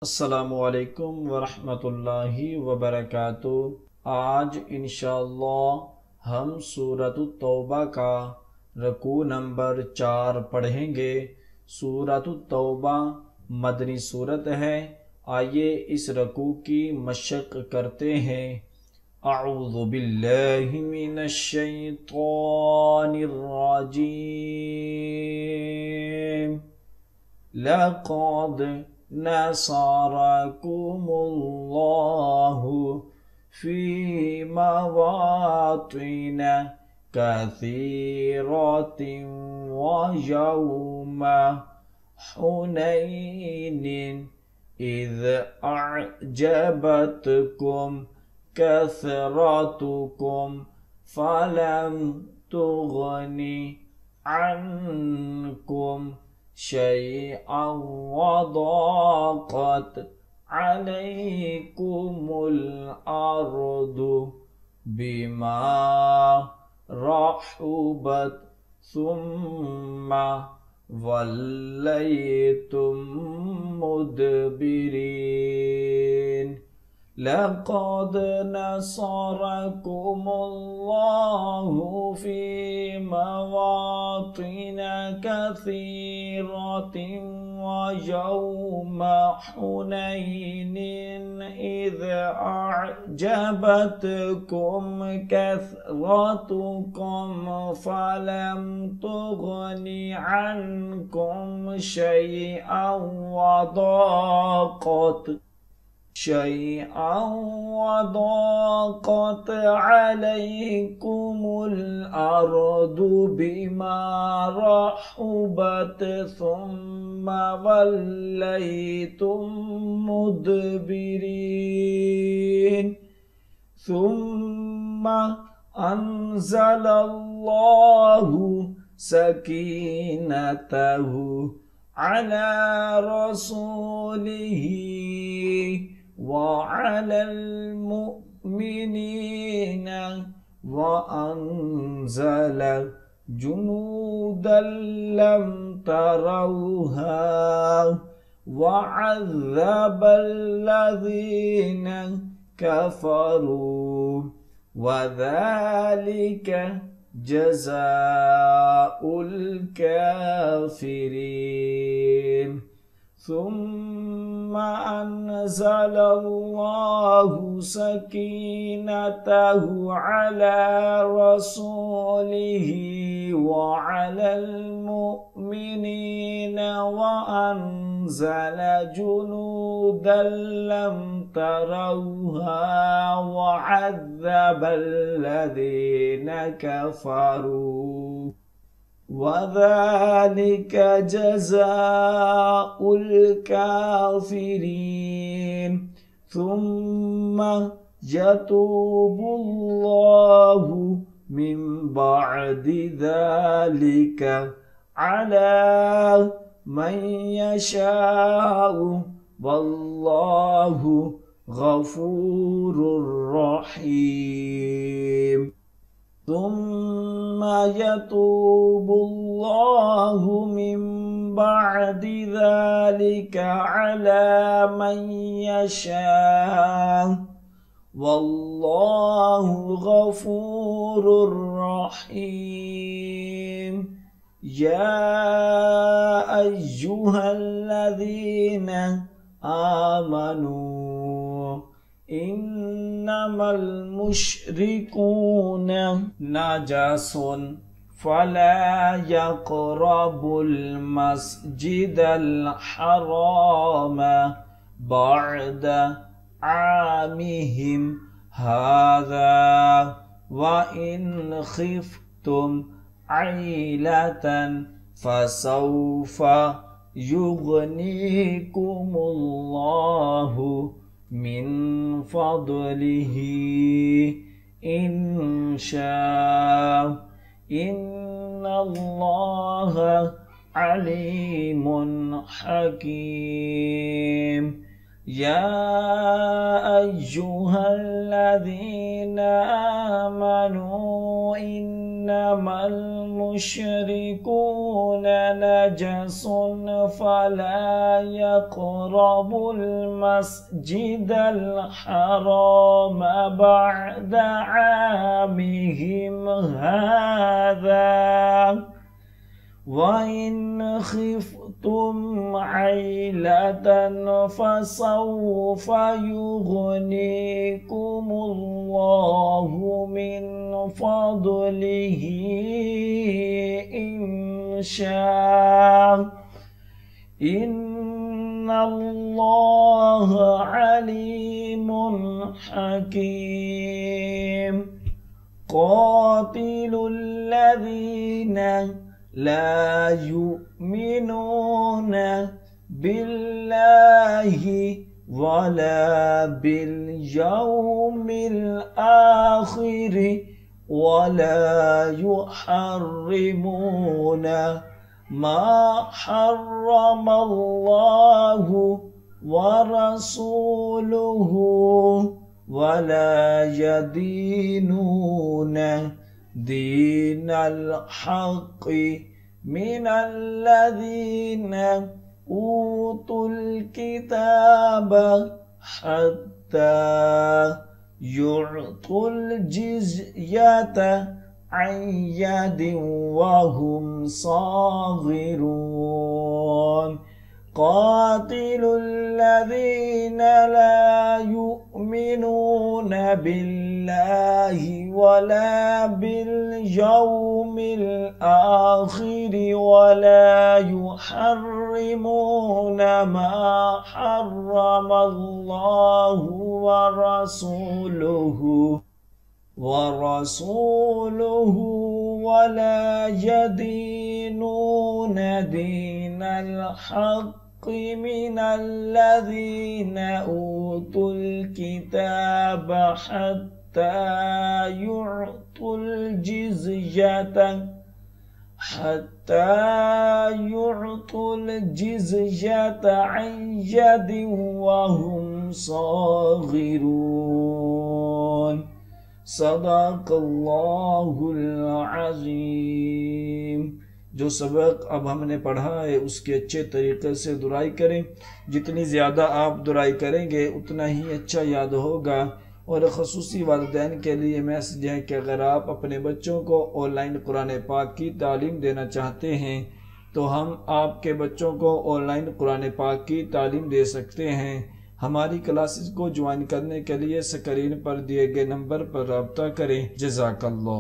अस्सलामुअलैकुम वरहमतुल्लाहि वबरकातुह। आज इंशाअल्लाह हम सूरतुत तौबा का रकू नंबर 4 पढ़ेंगे। सूरतुत तौबा मदनी सूरत है। आइए इस रकू की मशक करते हैं। अऊज़ु बिल्लाहि मिनश शैतानिर रजीम। लक़द नसरकुमुल्लाहु फी मवातिन कसीरतिन व यौम हुनैनिन इज़ अअजबतकुम कसरतुकुम फलम तुगनि अन्कुम शैअन वदाक़त अलैकुमुल अर्दु बिमा रहुबत सुम्मा वल्लैतुम मुदबिरीन। लक़द नसरकुमुल्लाहु फी मवातिन कसीरतिन व यौम हुनैनिन इज़ अअजबतकुम कसरतुकुम फलम तुगनि अन्कुम शैअन वदाक़त अलैकुमुल अर्दु बिमा रहुबत सुम्मा वल्लैतुम मुदबिरीन। सुम्मा अंज़लल्लाहु सकीनतहु अला रसूलिही वअलल मुअमिनीन वअंज़ल जुनूदन लम तरौहा वअज़्ज़बल्लज़ीन कफ़रू वज़ालिक जज़ाउल काफ़िरीन। सुम्मा अंज़लल्लाहु सकीनतहु अला रसूलिही वअलल मुअमिनीन वअंज़ल जुनूदन लम तरौहा वअज़्ज़बल्लज़ीन कफ़रू वज़ालिक जज़ाउल काफ़िरीन। सुम्मा यतूबुल्लाहु मिन बअदि ज़ालिक अला मन यशाअु वल्लाहु गफूरुर रहीम। सुम्मा यतूबुल्लाहु मिन बअदि ज़ालिका अला मन यशाअ वल्लाहु गफूरुर रहीम। या अय्युहल्लज़ीन आमनू इन्नमल मुश्रिकून नजसुन फला यक़रबुल मस्जिदल हराम बअद आमिहिम हाज़ा व इन खिफ्तुम ऐलतन फसौफा युग़नीकुमुल्लाहु मिन फ़द्लिही इंशाअ इन्नल्लाह अलीमुन हकीम। या अय्युहल्लज़ीन आमनू इन्नमल मुश्रिकून نجس فلا يقربوا المسجد الحرام بعد عامهم هذا وإن خفتم عيلة فسوف يغنيكم الله من فضله إن شاء إن الله عليم حكيم قاتلوا الذين لا يؤمنون بالله ولا باليوم الآخر ولا يحرمون ما حرم الله ورسوله ولا يدينون دين الحق من الذين أوتوا الكتاب حتى يعطوا الجزية عن يد وهم صاغرون قاتلوا الذين لا يؤمنون بالله ولا باليوم الآخر ولا يحرمون ما حرم الله ورسوله ولا يدينون دين الحق من الذين أوتوا الكتاب حتى يعطوا الجزية عن يد وهم صاغرون صدق अल्लाहुल अज़ीम। जो सबक अब हमने पढ़ा है उसके अच्छे तरीके से दुराई करें। जितनी ज़्यादा आप दुराई करेंगे उतना ही अच्छा याद होगा। और ख़ुसूसी वालिदैन के लिए मैसेज है कि अगर आप अपने बच्चों को ऑनलाइन कुरान पाक की तालीम देना चाहते हैं तो हम आपके बच्चों को ऑनलाइन कुरान पाक की तालीम दे सकते हैं। हमारी क्लासेस को ज्वाइन करने के लिए स्क्रीन पर दिए गए नंबर पर रब्ता करें। जज़ाकल्लाह।